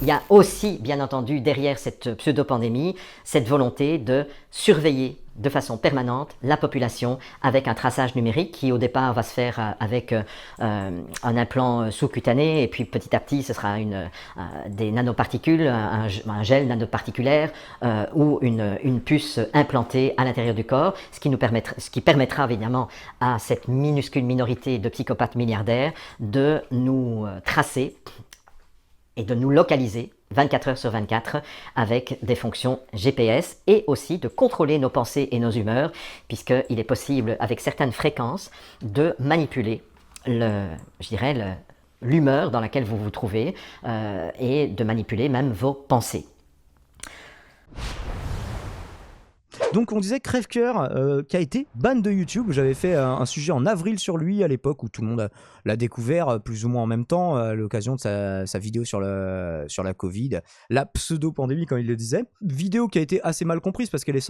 Il y a aussi, bien entendu, derrière cette pseudo-pandémie, cette volonté de surveiller de façon permanente la population avec un traçage numérique qui au départ va se faire avec un implant sous-cutané et puis petit à petit ce sera des nanoparticules, un gel nanoparticulaire ou une puce implantée à l'intérieur du corps, ce qui permettra évidemment à cette minuscule minorité de psychopathes milliardaires de nous tracer et de nous localiser 24 heures sur 24 avec des fonctions GPS et aussi de contrôler nos pensées et nos humeurs puisqu'il est possible avec certaines fréquences de manipuler l'humeur dans laquelle vous vous trouvez et de manipuler même vos pensées. Donc on disait Crèvecoeur qui a été ban de YouTube. J'avais fait un sujet en avril sur lui à l'époque où tout le monde l'a découvert plus ou moins en même temps à l'occasion de sa vidéo sur la Covid, la pseudo-pandémie comme il le disait. Vidéo qui a été assez mal comprise parce qu'elle est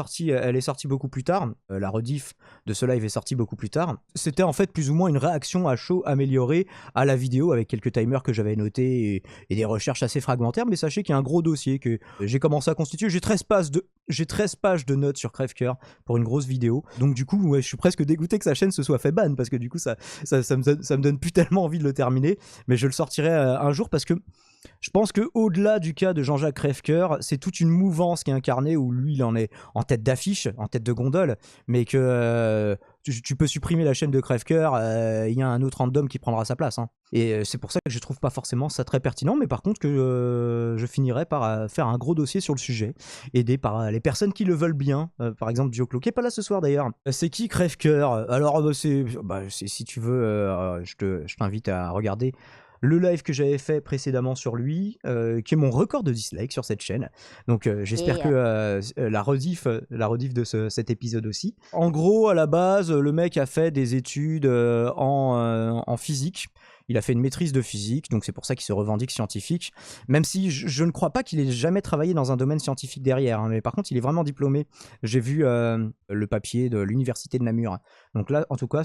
sortie beaucoup plus tard. La rediff de ce live est sortie beaucoup plus tard. C'était en fait plus ou moins une réaction à chaud améliorée à la vidéo avec quelques timers que j'avais notés et des recherches assez fragmentaires. Mais sachez qu'il y a un gros dossier que j'ai commencé à constituer. J'ai 13 pages de notes sur Crèvecoeur pour une grosse vidéo. Donc du coup, ouais, je suis presque dégoûté que sa chaîne se soit fait ban parce que du coup, ça me donne plus tellement envie de le terminer. Mais je le sortirai un jour parce que je pense que au-delà du cas de Jean-Jacques Crèvecoeur, c'est toute une mouvance qui est incarnée où lui, il en est en tête d'affiche, en tête de gondole, mais que tu peux supprimer la chaîne de Crèvecoeur, il y a un autre random qui prendra sa place. Hein. Et c'est pour ça que je trouve pas forcément ça très pertinent, mais par contre que je finirai par faire un gros dossier sur le sujet, aidé par les personnes qui le veulent bien, par exemple Dioclo, qui est pas là ce soir d'ailleurs. C'est qui Crèvecoeur? Alors si tu veux, je t'invite à regarder le live que j'avais fait précédemment sur lui, qui est mon record de dislikes sur cette chaîne. Donc j'espère que la rediff de cet épisode aussi. En gros, à la base, le mec a fait des études en physique. Il a fait une maîtrise de physique, donc c'est pour ça qu'il se revendique scientifique, même si je ne crois pas qu'il ait jamais travaillé dans un domaine scientifique derrière, hein, mais par contre il est vraiment diplômé. J'ai vu le papier de l'université de Namur. Donc là, en tout cas,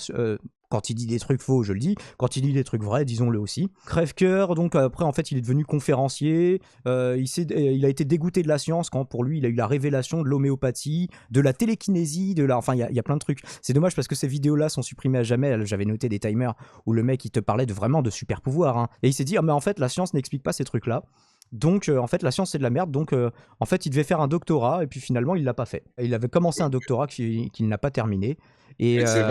quand il dit des trucs faux, je le dis. Quand il dit des trucs vrais, disons-le aussi. Crèvecoeur, donc après, en fait, il est devenu conférencier. Il a été dégoûté de la science quand, pour lui, il a eu la révélation de l'homéopathie, de la télékinésie, enfin, il y a plein de trucs. C'est dommage parce que ces vidéos-là sont supprimées à jamais. J'avais noté des timers où le mec, il te parlait vraiment de super pouvoirs. Hein. Et il s'est dit, ah, mais en fait, la science n'explique pas ces trucs-là. Donc en fait la science c'est de la merde, donc en fait il devait faire un doctorat et puis finalement il l'a pas fait. Il avait commencé un doctorat qu'il n'a pas terminé. Et Mais c'est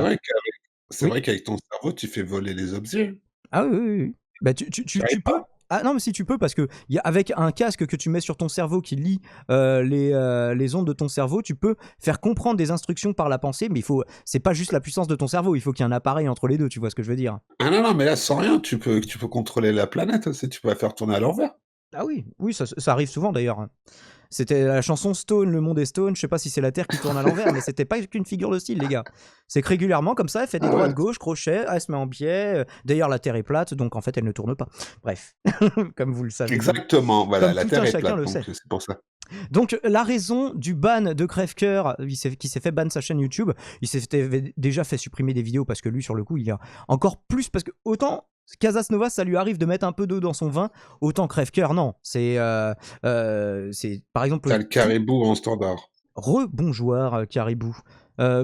oui. vrai qu'avec ton cerveau, tu fais voler les objets. Ah oui, oui, oui. Bah Tu arrives tu peux. pas? Ah non mais si tu peux parce que avec un casque que tu mets sur ton cerveau qui lit les ondes de ton cerveau, tu peux faire comprendre des instructions par la pensée, mais c'est pas juste la puissance de ton cerveau, il faut qu'il y ait un appareil entre les deux, tu vois ce que je veux dire? Ah non, non, mais là, sans rien, tu peux contrôler la planète aussi, tu peux la faire tourner à l'envers. Ah oui, oui, ça arrive souvent d'ailleurs. Hein. C'était la chanson Stone, le monde est Stone. Je sais pas si c'est la Terre qui tourne à l'envers, mais c'était pas qu'une figure de style, les gars. C'est que régulièrement, comme ça, elle fait des Ah ouais? droites-gauche, crochet, elle se met en pied. D'ailleurs, la Terre est plate, donc en fait, elle ne tourne pas. Bref, comme vous le savez, Exactement, voilà, comme la tout Terre un est chacun plate, le donc sait. c'est pour ça. Donc, la raison du ban de Crèvecoeur, qui s'est fait ban sa chaîne YouTube, il s'était déjà fait supprimer des vidéos parce que lui, sur le coup, il a encore plus. Parce que autant Casas Novas, ça lui arrive de mettre un peu d'eau dans son vin, autant Crèvecoeur, non. C'est par exemple. T'as le caribou en standard. Rebonjour Caribou.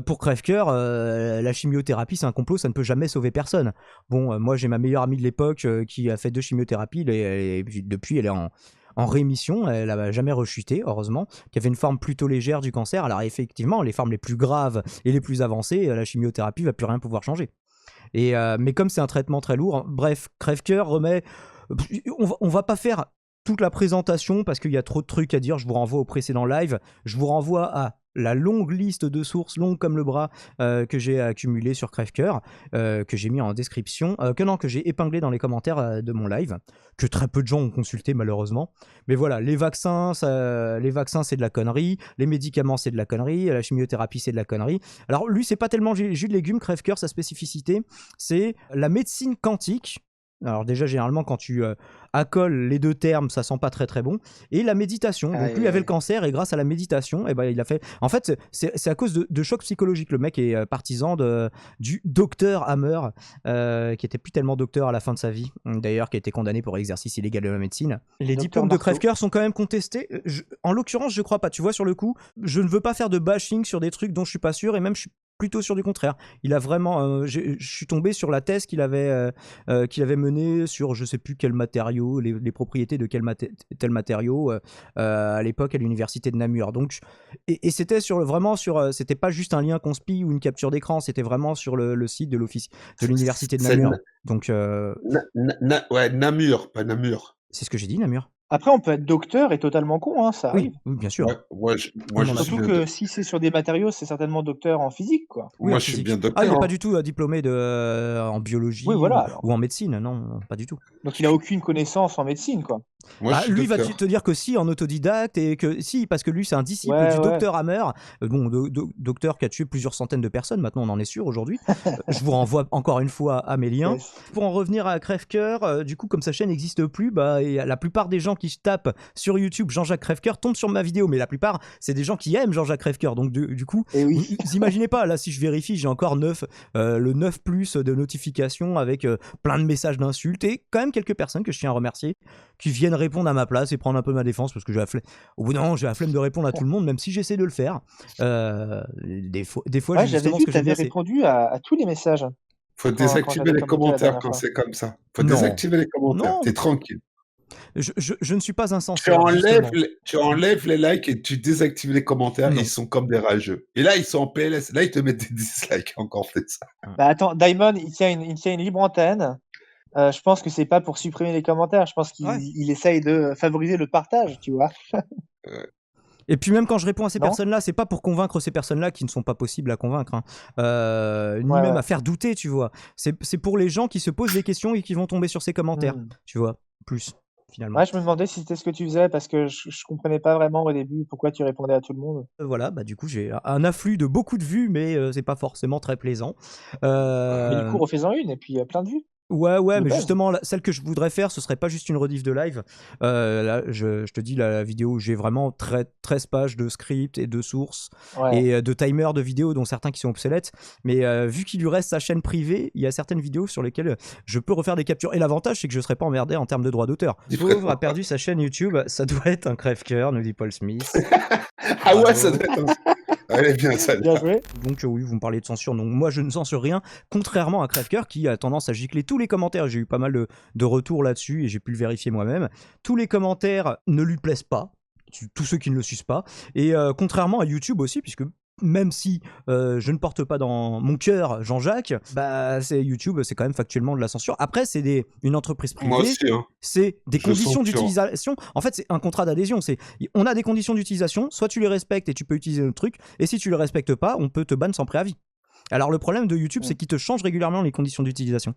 Pour Crèvecoeur, la chimiothérapie c'est un complot, ça ne peut jamais sauver personne. Bon, moi j'ai ma meilleure amie de l'époque qui a fait 2 chimiothérapies, depuis elle est en rémission, elle n'a jamais rechuté, heureusement, qui avait une forme plutôt légère du cancer. Alors effectivement, les formes les plus graves et les plus avancées, la chimiothérapie va plus rien pouvoir changer. Mais comme c'est un traitement très lourd, bref, Crèvecoeur remet. On va pas faire toute la présentation parce qu'il y a trop de trucs à dire. Je vous renvoie au précédent live. Je vous renvoie à la longue liste de sources, longue comme le bras, que j'ai accumulé sur Crèvecoeur, que j'ai mis en description, que j'ai épinglé dans les commentaires de mon live, que très peu de gens ont consulté malheureusement. Mais voilà, les vaccins c'est de la connerie, les médicaments c'est de la connerie, la chimiothérapie c'est de la connerie. Alors lui c'est pas tellement jus de légumes, Crèvecoeur, sa spécificité, c'est la médecine quantique. Alors déjà, généralement, quand tu accoles les deux termes, ça sent pas très très bon. Et la méditation. Donc Aïe, lui aïe, avait le aïe. cancer et grâce à la méditation, eh ben, il a fait... En fait, c'est à cause de chocs psychologiques. Le mec est partisan du docteur Hammer, qui était plus tellement docteur à la fin de sa vie, d'ailleurs, qui a été condamné pour exercice illégal de la médecine. Les Docteur diplômes de Marteau. crève-cœur sont quand même contestés. En l'occurrence, je crois pas. Tu vois, sur le coup, je ne veux pas faire de bashing sur des trucs dont je suis pas sûr, et même je suis plutôt sûr du contraire. Il a vraiment... je suis tombé sur la thèse qu'il avait menée sur je sais plus quel matériau, les propriétés de tel matériau à l'époque à l'université de Namur. Donc, et c'était c'était pas juste un lien conspi ou une capture d'écran, c'était vraiment sur le site de l'office de l'université de C'est Namur. Donc, ouais, Namur, pas Namur. c'est ce que j'ai dit, Namur. Après, on peut être docteur et totalement con, hein, ça Oui, arrive. oui, bien sûr. Ouais, moi, On je en a suis Surtout bien, que si c'est sur des matériaux, c'est certainement docteur en physique, quoi. Oui, moi, en je suis physique. bien Ah, il docteur. n'est pas Hein. du tout diplômé en biologie Oui, voilà, alors. ou en médecine, non, pas du tout. Donc il a aucune connaissance en médecine, quoi. Moi, je suis Lui va docteur. te dire que si en autodidacte et que si parce que lui c'est un disciple Ouais, du ouais. docteur Hammer, docteur qui a tué plusieurs centaines de personnes, maintenant on en est sûr aujourd'hui. Je vous renvoie encore une fois à mes liens. Yes. Pour en revenir à Crèvecoeur, du coup comme sa chaîne n'existe plus, et la plupart des gens qui tapent sur YouTube Jean-Jacques Crèvecoeur tombent sur ma vidéo, mais la plupart c'est des gens qui aiment Jean-Jacques Crèvecoeur, donc du coup Et oui. vous imaginez pas, là si je vérifie j'ai encore le 9 plus de notifications avec plein de messages d'insultes et quand même quelques personnes que je tiens à remercier qui viennent répondre à ma place et prendre un peu ma défense parce que au bout d'un moment j'ai la flemme de répondre à tout le monde même si j'essaie de le faire. Des fois Ouais, j'avais justement vu ce que que tu j'aime bien avais c'est répondu à tous les messages Faut quand désactiver j'avais les commenté la commentaires dernière quand fois. c'est comme ça. Faut Non. désactiver les commentaires. Non. T'es tranquille. Je ne suis pas un censeur. Tu enlèves les likes et tu désactives les commentaires. Non. Ils sont comme des rageux. Et là, ils sont en PLS. Là, ils te mettent des dislikes. Encore fait ça. Bah attends, Diamond, il tient une libre antenne. Je pense que c'est pas pour supprimer les commentaires. Je pense qu'il il essaye de favoriser le partage, tu vois. Et puis même quand je réponds à ces Non personnes-là, c'est pas pour convaincre ces personnes-là qui ne sont pas possibles à convaincre, hein. Ni Ouais, même ouais. à faire douter, tu vois. C'est pour les gens qui se posent des questions et qui vont tomber sur ces commentaires, tu vois, plus finalement. Ouais, je me demandais si c'était ce que tu faisais parce que je comprenais pas vraiment au début pourquoi tu répondais à tout le monde. Voilà, du coup j'ai un afflux de beaucoup de vues, mais c'est pas forcément très plaisant. Mais du coup, refais-en une et puis Ouais, plein de vues. mais buzz. justement, celle que je voudrais faire, ce serait pas juste une rediff de live. Là, je te dis, la vidéo où j'ai vraiment 13 pages de script et de sources et de timers de vidéos, dont certains qui sont obsolètes. Mais vu qu'il lui reste sa chaîne privée, il y a certaines vidéos sur lesquelles je peux refaire des captures. Et l'avantage, c'est que je serai pas emmerdé en termes de droits d'auteur. Pauvre a perdu sa chaîne YouTube, ça doit être un crève-cœur, nous dit Paul Smith. Ah ouais, ça doit être Elle est bien, ça. Bien joué. Donc oui, vous me parlez de censure, donc moi je ne censure rien, contrairement à Crèvecoeur qui a tendance à gicler tous les commentaires. J'ai eu pas mal de retours là-dessus et j'ai pu le vérifier moi-même. Tous les commentaires ne lui plaisent pas, tous ceux qui ne le suivent pas, et contrairement à YouTube aussi, puisque même si je ne porte pas dans mon cœur Jean-Jacques, c'est YouTube, c'est quand même factuellement de la censure. Après, c'est une entreprise privée. Moi aussi, hein. C'est des Je conditions censure. d'utilisation. En fait, c'est un contrat d'adhésion. On a des conditions d'utilisation, soit tu les respectes et tu peux utiliser notre truc, et si tu les respectes pas, on peut te ban sans préavis. Alors le problème de YouTube, c'est qu'il te change régulièrement les conditions d'utilisation.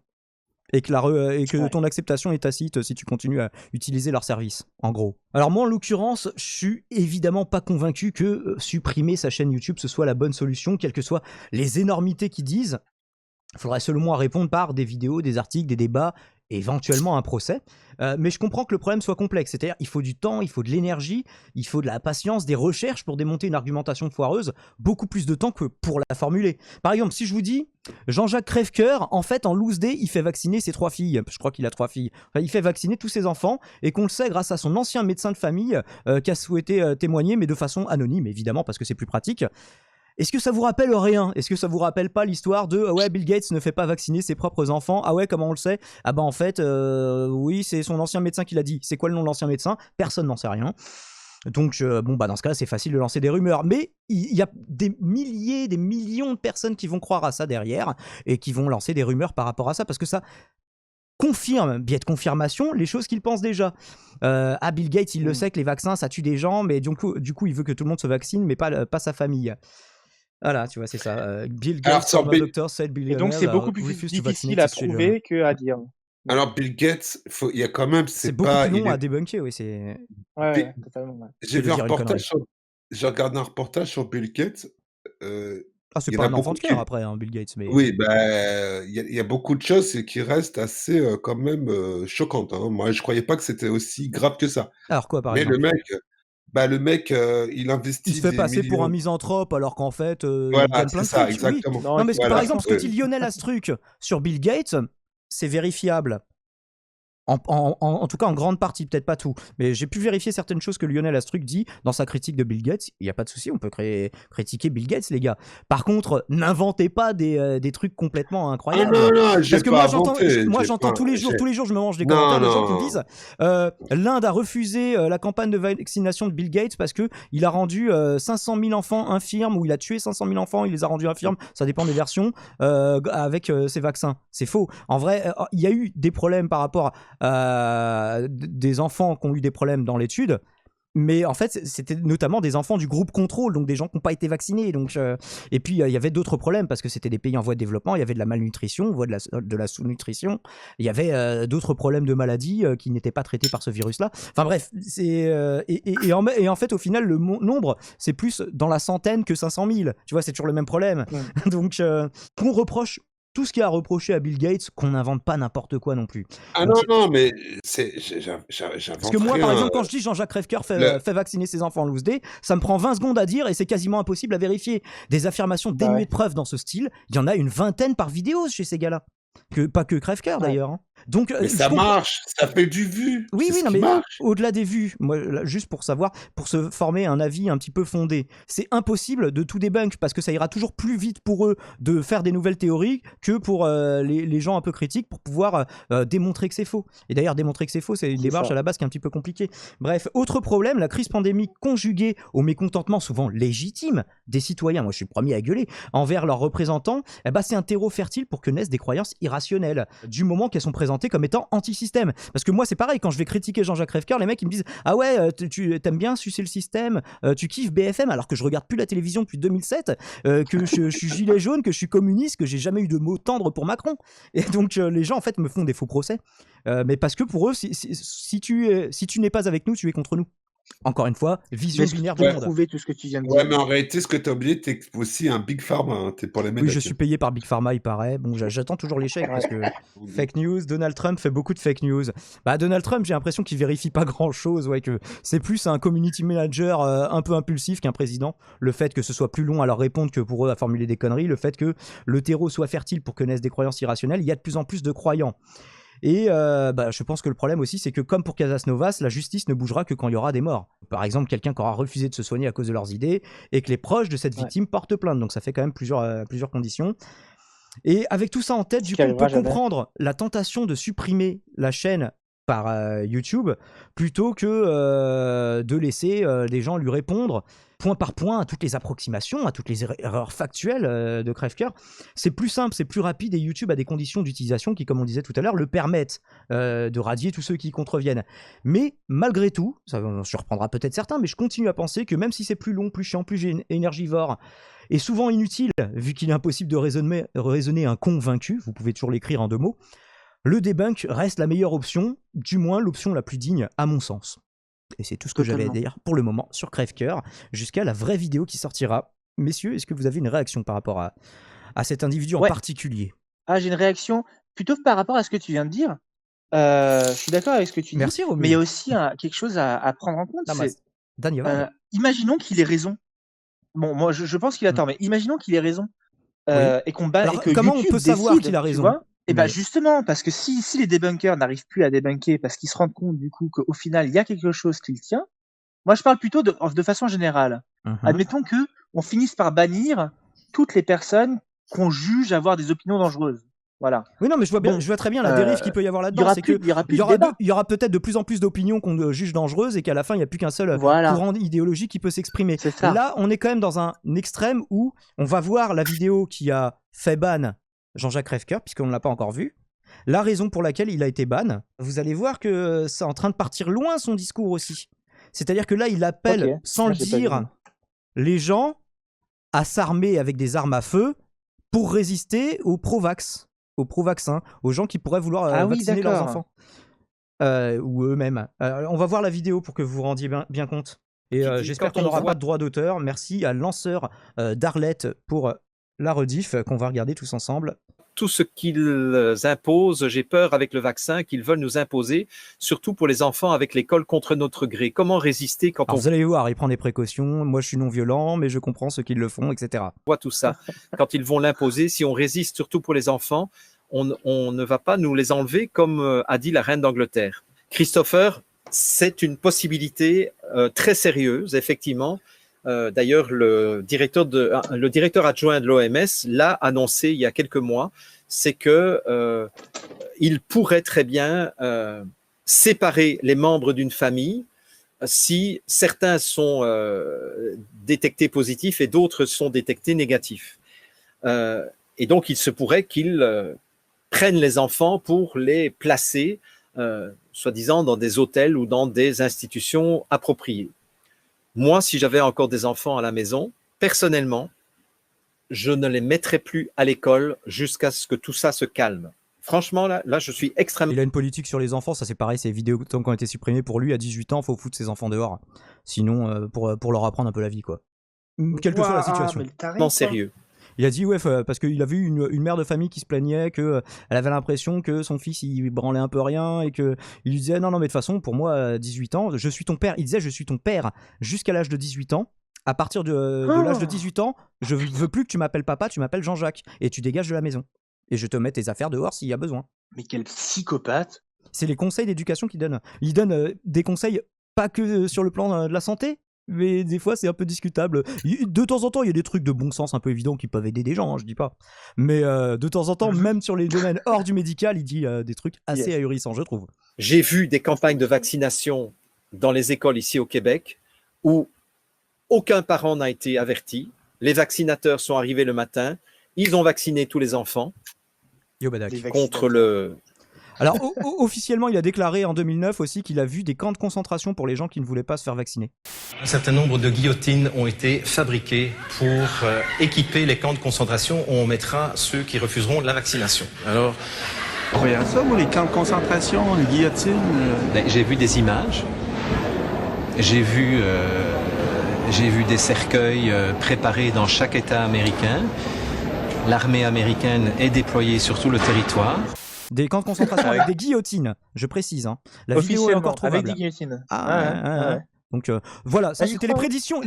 Et que ton acceptation est tacite si tu continues à utiliser leur service, en gros. Alors moi, en l'occurrence, je suis évidemment pas convaincu que supprimer sa chaîne YouTube, ce soit la bonne solution, quelles que soient les énormités qu'ils disent. Il faudrait selon moi répondre par des vidéos, des articles, des débats, éventuellement un procès. Mais je comprends que le problème soit complexe. C'est-à-dire il faut du temps, il faut de l'énergie, il faut de la patience, des recherches pour démonter une argumentation foireuse, beaucoup plus de temps que pour la formuler. Par exemple, si je vous dis Jean-Jacques Crèvecoeur, en fait, en loose day, il fait vacciner ses 3 filles. Je crois qu'il a 3 filles. Enfin, il fait vacciner tous ses enfants et qu'on le sait grâce à son ancien médecin de famille qui a souhaité témoigner, mais de façon anonyme, évidemment, parce que c'est plus pratique. Est-ce que ça vous rappelle rien? Est-ce que ça vous rappelle pas l'histoire de ouais, Bill Gates ne fait pas vacciner ses propres enfants? Ah ouais, comment on le sait? Ah en fait, oui, c'est son ancien médecin qui l'a dit. C'est quoi le nom de l'ancien médecin? Personne n'en sait rien. Donc dans ce cas-là, c'est facile de lancer des rumeurs. Mais il y a des milliers, des millions de personnes qui vont croire à ça derrière et qui vont lancer des rumeurs par rapport à ça parce que ça confirme, biais de confirmation, les choses qu'il pense déjà. Bill Gates, il le sait que les vaccins, ça tue des gens, mais du coup, il veut que tout le monde se vaccine, mais pas sa famille. Voilà, tu vois, c'est ça. Bill Gates, former doctor, said Et donc, c'est beaucoup plus difficile à prouver qu'à dire. Alors, Bill Gates, il y a quand même... C'est beaucoup plus long à débunker, oui. Totalement. J'ai regardé un reportage sur Bill Gates. Ah, c'est Il y en pas a un enfant beaucoup de qui cœur après, Bill Gates, mais... oui, il y a beaucoup de choses qui restent assez, quand même, choquantes, hein. Moi, je croyais pas que c'était aussi grave que ça. Alors quoi, par Mais le exemple? mec, il Il se investit fait des passer pour un millions. misanthrope alors qu'en fait, il Voilà, gagne plein c'est de ça, fric, oui. exactement. Non, Non, il mais faut par Voilà, exemple, ce que attention. dit Lionel Astruc sur Bill Gates, c'est vérifiable. En tout cas, en grande partie, peut-être pas tout. Mais j'ai pu vérifier certaines choses que Lionel Astruc dit dans sa critique de Bill Gates. Il n'y a pas de souci, on peut critiquer Bill Gates, les gars. Par contre, n'inventez pas des trucs complètement Ah incroyables. non, non, j'ai Parce que pas moi, inventé, j'entends tous les jours, je me mange des non, commentaires de gens qui me non. disent l'Inde a refusé la campagne de vaccination de Bill Gates parce que il a rendu 500 000 enfants infirmes, ou il a tué 500 000 enfants, il les a rendus infirmes, ça dépend des versions, avec ses vaccins. C'est faux. En vrai, il y a eu des problèmes par rapport des enfants qui ont eu des problèmes dans l'étude, mais en fait c'était notamment des enfants du groupe contrôle, donc des gens qui n'ont pas été vaccinés, donc et puis il y avait d'autres problèmes parce que c'était des pays en voie de développement, il y avait de la malnutrition, de la sous-nutrition, il y avait d'autres problèmes de maladies qui n'étaient pas traités par ce virus-là. Enfin bref, et en fait au final le nombre c'est plus dans la centaine que 500 000, tu vois, c'est toujours le même problème. Donc qu'on reproche tout ce qu'il y a à reprocher à Bill Gates, qu'on n'invente pas n'importe quoi non plus. Ah Donc, non, non, mais parce que j'invente moi, par rien. exemple, quand je dis Jean-Jacques Crèvecoeur Le fait vacciner ses enfants en loose day, ça me prend 20 secondes à dire et c'est quasiment impossible à vérifier. Des affirmations Bah dénuées ouais. de preuves dans ce style, il y en a une vingtaine par vidéo chez ces gars-là. Pas que Crèvecoeur Ouais. d'ailleurs. Hein. Donc, mais je ça comprends. marche, ça fait du vu, Oui, c'est oui, ce non, qui mais marche. au-delà des vues, moi, là, juste pour savoir, pour se former un avis un petit peu fondé, c'est impossible de tout débunk parce que ça ira toujours plus vite pour eux de faire des nouvelles théories que pour les gens un peu critiques pour pouvoir démontrer que c'est faux. Et d'ailleurs, démontrer que c'est faux, c'est une C'est démarche ça. à la base qui est un petit peu compliquée. Bref, autre problème, la crise pandémique conjuguée au mécontentement souvent légitime des citoyens, moi je suis le premier à gueuler, envers leurs représentants, eh ben, c'est un terreau fertile pour que naissent des croyances irrationnelles, du moment qu'elles sont présentées comme étant anti-système. Parce que moi c'est pareil, quand je vais critiquer Jean-Jacques Crèvecoeur, les mecs ils me disent ah ouais, tu t'aimes bien sucer le système, tu kiffes BFM, alors que je regarde plus la télévision depuis 2007, que je suis gilet jaune, que je suis communiste, que j'ai jamais eu de mots tendres pour Macron. Et donc les gens en fait me font des faux procès, mais parce que pour eux si tu n'es pas avec nous, tu es contre nous. Encore une fois, vision Mais est-ce que tu binaire du peux Ouais. monde. prouver tout ce que tu viens de Ouais, dire? mais en réalité, ce que tu as oublié, tu es aussi un big pharma, hein, tu es pour les Oui, mecs. je suis payé par Big Pharma, il paraît. Bon, j'attends toujours l'échec parce que fake news, Donald Trump fait beaucoup de fake news. Bah, Donald Trump, j'ai l'impression qu'il vérifie pas grand-chose, ouais, que c'est plus un community manager un peu impulsif qu'un président. Le fait que ce soit plus long à leur répondre que pour eux à formuler des conneries, le fait que le terreau soit fertile pour que naissent des croyances irrationnelles, il y a de plus en plus de croyants. Et je pense que le problème aussi, c'est que comme pour Casas Novas, la justice ne bougera que quand il y aura des morts. Par exemple, quelqu'un qui aura refusé de se soigner à cause de leurs idées et que les proches de cette victime portent plainte. Donc ça fait quand même plusieurs conditions. Et avec tout ça en tête, Ce du qui coup, on peut arrivera jamais. comprendre la tentation de supprimer la chaîne par YouTube plutôt que de laisser les gens lui répondre point par point à toutes les approximations, à toutes les erreurs factuelles de Crèvecoeur. C'est plus simple, c'est plus rapide et YouTube a des conditions d'utilisation qui, comme on disait tout à l'heure, le permettent de radier tous ceux qui y contreviennent. Mais malgré tout, ça surprendra peut-être certains, mais je continue à penser que même si c'est plus long, plus chiant, plus énergivore et souvent inutile, vu qu'il est impossible de raisonner un convaincu, vous pouvez toujours l'écrire en 2 mots, le debunk reste la meilleure option, du moins l'option la plus digne à mon sens. Et c'est tout ce que j'avais à Totalement. dire pour le moment sur Crèvecoeur, jusqu'à la vraie vidéo qui sortira. Messieurs, est-ce que vous avez une réaction par rapport à cet individu en Ouais. particulier? Ah, j'ai une réaction plutôt par rapport à ce que tu viens de dire. Je suis d'accord avec ce que tu dis, Merci mais il y Romuald. a aussi quelque chose à prendre en compte, c'est Daniel. imaginons qu'il ait raison. Bon, moi je pense qu'il a tort, mais imaginons qu'il ait raison Oui. et Alors, et que comment on YouTube peut savoir décide, qu'il a tu raison? vois? Et ben Mais- justement, parce que si les débunkers n'arrivent plus à débunker parce qu'ils se rendent compte du coup qu'au final il y a quelque chose qui le tient. Moi, je parle plutôt de façon générale. Mhm. Admettons que on finisse par bannir toutes les personnes qu'on juge avoir des opinions dangereuses. Voilà. Oui, non, mais je vois Bon, très bien la dérive qu'il peut y avoir il y là-dedans. aura C'est plus, que il y aura plus de débat. il y aura peut-être de plus en plus d'opinions qu'on juge dangereuses et qu'à la fin, il n'y a plus qu'un seul Voilà. courant idéologique qui peut s'exprimer. C'est ça. Là, on est quand même dans un extrême où on va voir la vidéo qui a fait ban Jean-Jacques Crèvecoeur, puisqu'on ne l'a pas encore vu. La raison pour laquelle il a été ban, vous allez voir que c'est en train de partir loin son discours aussi. C'est-à-dire que là, il appelle, Ok. sans Moi, le j'ai pas dire, vu. les gens à s'armer avec des armes à feu pour résister aux pro-vax, aux pro-vaccins, aux gens qui pourraient vouloir Ah oui, vacciner leurs d'accord. enfants. Ou eux-mêmes. On va voir la vidéo pour que vous vous rendiez bien compte. Et Tu dis j'espère quand qu'on on n'aura voit- pas de droit d'auteur. Merci à Lanceur d'Arlette pour la rediff qu'on va regarder tous ensemble. Tout ce qu'ils imposent, j'ai peur avec le vaccin qu'ils veulent nous imposer, surtout pour les enfants avec l'école contre notre gré. Comment résister quand Alors, on vous allez voir, il prend des précautions. Moi, je suis non violent, mais je comprends ceux qui le font, etc. voit tout ça? Quand ils vont l'imposer, si on résiste, surtout pour les enfants, on ne va pas nous les enlever, comme a dit la reine d'Angleterre. Christopher, c'est une possibilité très sérieuse, effectivement. D'ailleurs, le directeur adjoint de l'OMS l'a annoncé il y a quelques mois, c'est que il pourrait très bien séparer les membres d'une famille si certains sont détectés positifs et d'autres sont détectés négatifs. Et donc, il se pourrait qu'ils prennent les enfants pour les placer, soi-disant, dans des hôtels ou dans des institutions appropriées. Moi, si j'avais encore des enfants à la maison, personnellement, je ne les mettrais plus à l'école jusqu'à ce que tout ça se calme. Franchement, là je suis extrêmement... Il a une politique sur les enfants, ça c'est pareil, ces vidéos qui ont été supprimées pour lui à 18 ans, faut foutre ses enfants dehors. Sinon, pour leur apprendre un peu la vie, quoi. Quelle que soit la situation. Non, sérieux. Il a dit ouais, parce qu'il a vu une mère de famille qui se plaignait qu'elle avait l'impression que son fils il branlait un peu rien et que il lui disait non mais de toute façon pour moi 18 ans je suis ton père. Il disait je suis ton père jusqu'à l'âge de 18 ans. À partir de l'âge de 18 ans, je veux plus que tu m'appelles papa, tu m'appelles Jean-Jacques et tu dégages de la maison. Et je te mets tes affaires dehors s'il y a besoin. Mais quel psychopathe! C'est les conseils d'éducation qu'il donne. Il donne des conseils pas que sur le plan de la santé. Mais des fois, c'est un peu discutable. De temps en temps, il y a des trucs de bon sens un peu évidents qui peuvent aider des gens, hein, je dis pas. Mais de temps en temps, même sur les domaines hors du médical, il dit des trucs assez ahurissants, je trouve. J'ai vu des campagnes de vaccination dans les écoles ici au Québec où aucun parent n'a été averti. Les vaccinateurs sont arrivés le matin. Ils ont vacciné tous les enfants contre le... Alors, officiellement, il a déclaré en 2009 aussi qu'il a vu des camps de concentration pour les gens qui ne voulaient pas se faire vacciner. Un certain nombre de guillotines ont été fabriquées pour équiper les camps de concentration où on mettra ceux qui refuseront la vaccination. Alors, il y a ça, les camps de concentration, les guillotines. J'ai vu des images. J'ai vu des cercueils préparés dans chaque État américain. L'armée américaine est déployée sur tout le territoire. Des camps de concentration avec des guillotines, je précise. Hein. La vidéo est encore trouvable. Avec des guillotines. Ouais. Donc voilà, ça c'était les prédictions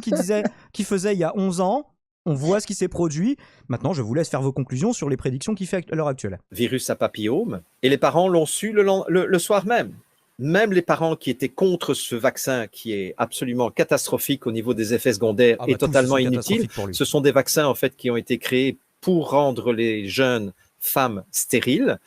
qu'il faisait il y a 11 ans. On voit ce qui s'est produit. Maintenant, je vous laisse faire vos conclusions sur les prédictions qu'il fait à l'heure actuelle. Virus à papillome. Et les parents l'ont su le soir même. Même les parents qui étaient contre ce vaccin qui est absolument catastrophique au niveau des effets secondaires et totalement inutile, ce sont des vaccins en fait qui ont été créés pour rendre les jeunes femmes stériles.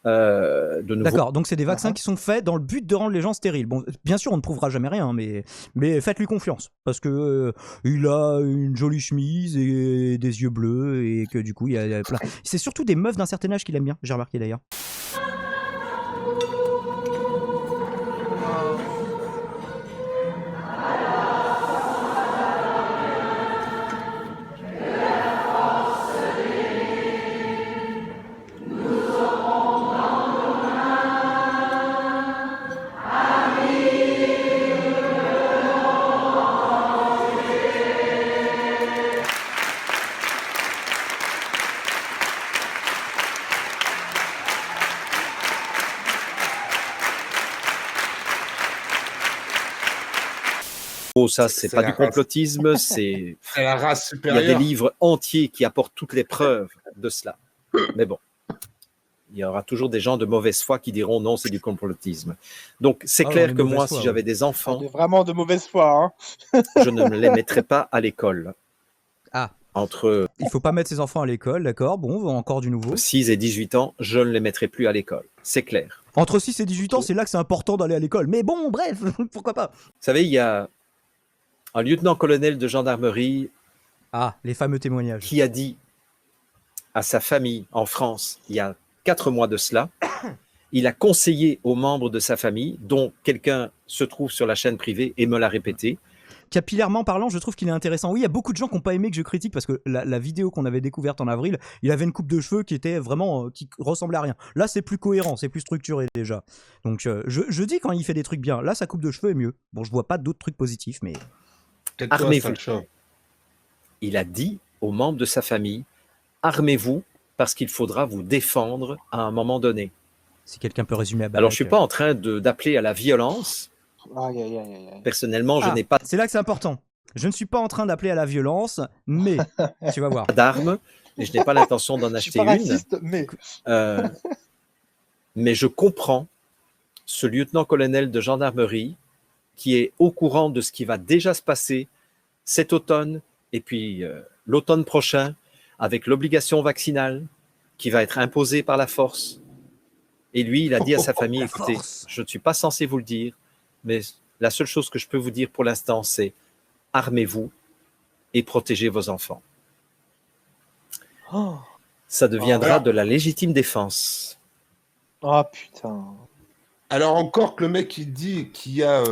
De nouveau. D'accord, donc c'est des vaccins qui sont faits dans le but de rendre les gens stériles. Bon, bien sûr, on ne prouvera jamais rien, mais faites-lui confiance parce que il a une jolie chemise et des yeux bleus et que du coup, il y a plein. C'est surtout des meufs d'un certain âge qu'il aime bien. J'ai remarqué d'ailleurs. Ça, c'est pas du complotisme, c'est la race supérieure. Il y a des livres entiers qui apportent toutes les preuves de cela. Mais bon, il y aura toujours des gens de mauvaise foi qui diront non, c'est du complotisme. Donc, c'est clair que moi, si j'avais des enfants... Vraiment de mauvaise foi, hein. Je ne les mettrais pas à l'école. Il faut pas mettre ses enfants à l'école, d'accord. Bon, encore du nouveau. 6 et 18 ans, je ne les mettrai plus à l'école. C'est clair. Entre 6 et 18 ans, c'est là que c'est important d'aller à l'école. Mais bon, bref, pourquoi pas. Vous savez, il y a un lieutenant-colonel de gendarmerie les fameux témoignages qui a dit à sa famille en France, il y a 4 mois de cela, il a conseillé aux membres de sa famille, dont quelqu'un se trouve sur la chaîne privée et me l'a répété. Capillairement parlant, je trouve qu'il est intéressant. Oui, il y a beaucoup de gens qui n'ont pas aimé que je critique parce que la vidéo qu'on avait découverte en avril, il avait une coupe de cheveux qui était vraiment qui ressemblait à rien. Là, c'est plus cohérent, c'est plus structuré déjà. Donc, je dis quand il fait des trucs bien. Là, sa coupe de cheveux est mieux. Bon, je vois pas d'autres trucs positifs, mais armez-vous. Il a dit aux membres de sa famille, armez-vous parce qu'il faudra vous défendre à un moment donné. Si quelqu'un peut résumer à Balak. Alors, je ne suis pas en train d'appeler à la violence. Aïe, aïe, aïe, aïe. Personnellement, je n'ai pas C'est là que c'est important. Je ne suis pas en train d'appeler à la violence, mais tu vas voir. d'armes et je n'ai pas l'intention d'en Je suis acheter pas une. raciste, Mais je comprends ce lieutenant-colonel de gendarmerie qui est au courant de ce qui va déjà se passer cet automne et puis l'automne prochain avec l'obligation vaccinale qui va être imposée par la force. Et lui, il a dit à sa famille, écoutez, je ne suis pas censé vous le dire, mais la seule chose que je peux vous dire pour l'instant, c'est armez-vous et protégez vos enfants. Oh, Ça deviendra Alors- de la légitime défense. oh, putain. Alors encore que le mec il dit qu'il y a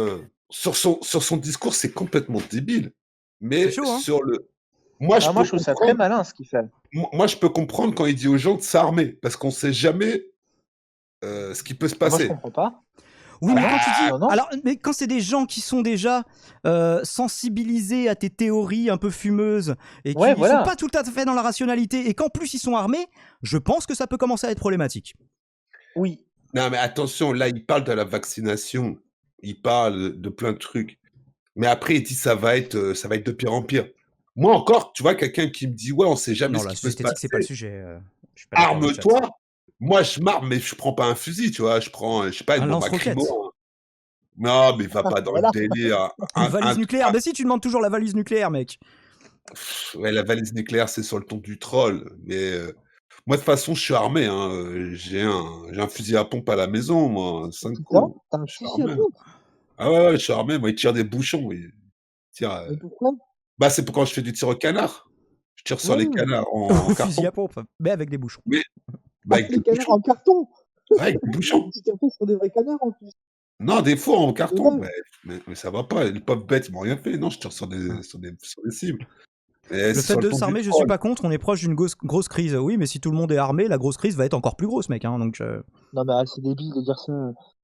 sur son discours c'est complètement débile. Mais C'est chaud, hein. sur le moi je Ah, moi, peux je trouve ça comprendre- très malin ce qu'il fait. moi, je peux comprendre quand il dit aux gens de s'armer parce qu'on sait jamais ce qui peut se Moi, je passer. comprends pas. Oui, mais quand tu dis. non, non. Alors, mais quand c'est des gens qui sont déjà sensibilisés à tes théories un peu fumeuses et qui Ouais, ne voilà. sont pas tout à fait dans la rationalité et qu'en plus ils sont armés, je pense que ça peut commencer à être problématique. Oui. Non mais attention, là il parle de la vaccination, il parle de plein de trucs. Mais après il dit ça va être de pire en pire. Moi encore, tu vois quelqu'un qui me dit ouais, on sait jamais Non, ce la qui peut se esthétique, passer. c'est pas le sujet. Je suis pas d'accord avec le chat. Arme-toi. Moi, je m'arme, mais je prends pas un fusil, tu vois. Je prends, je sais pas, Un une bombe à lance-roquette. crimo. Non, mais va pas dans Voilà. le délire. Une valise nucléaire. Mais si, tu demandes toujours la valise nucléaire, mec. Ouais, la valise nucléaire, c'est sur le ton du troll. Mais moi, de toute façon, je suis armé. Hein. J'ai un fusil à pompe à la maison, moi. 5 coups. Putain, t'as un Je suis fusil à armé. pompe. Ah ouais, je suis armé. Moi, il tire des bouchons. Il tire, Mais pourquoi? Bah, c'est pour quand je fais du tir au canard. Je tire sur les Ouais. canards en Au carton. fusil à pompe, mais avec des bouchons. Bah, avec Les des canards bouchons. en carton. Ouais, avec des bouchons. Tu t'en fais sur des vrais canards en plus. Non, des fois en carton. Ouais. Mais ça va pas. Les pauvres bêtes, ils m'ont rien fait. Non, je tire sur des cibles. Et Le c'est fait sur de ton du s'armer, je troll. suis pas contre. On est proche d'une grosse crise. Oui, mais si tout le monde est armé, la grosse crise va être encore plus grosse, mec. Hein, donc, Non, mais c'est débile de dire ça.